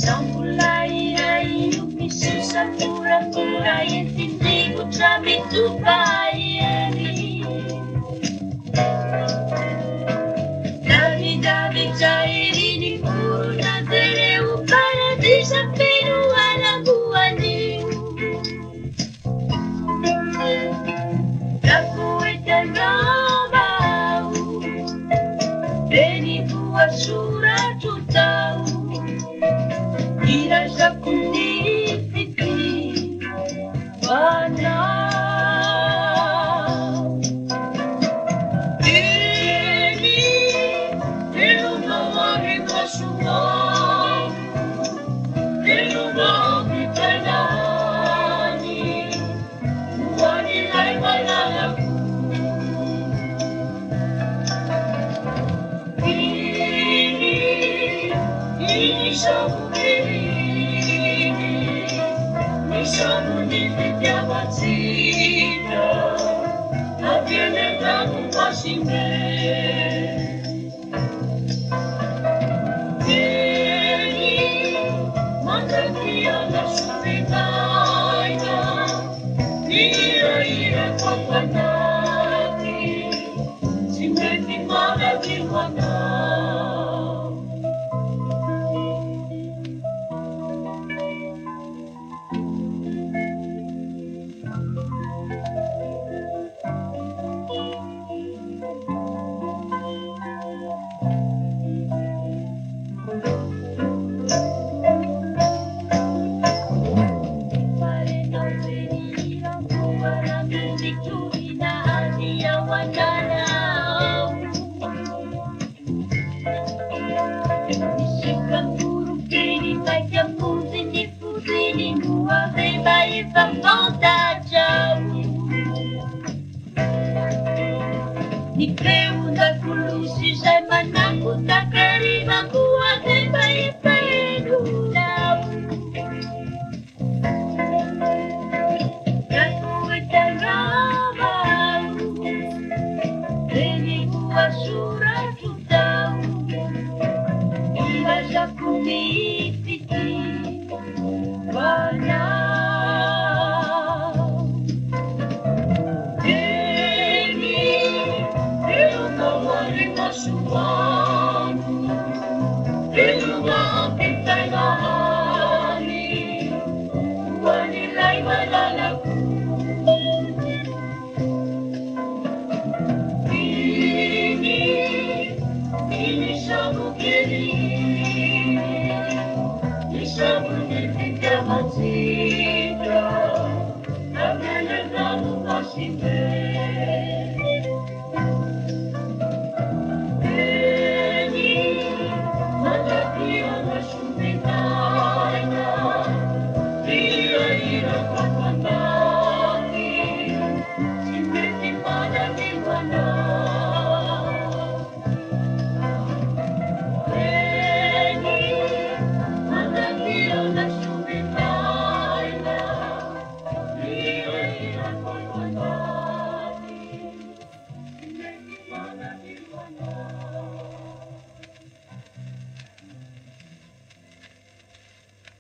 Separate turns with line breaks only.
Samulai ai umisisa pura-pura intindi ucami tubayeri. Davi cairi di pura tereu paradisa peru ala buani. Daku etanabau beni tua sura tutau. Ira sakundipiti wana ini iluma hikasuma iluma hikanani wani laimalalaku ini sabukiri Sono di chiamacina, avviene da un pasine. Vieni, mandati alla subitaina, ira accompagnati, si metti male di guardare. Ni preunda kulusi sai manaku tak kerima kuat baik pedula. Aku etanabau beni tua sura tutau. Ira sakundipiti wana.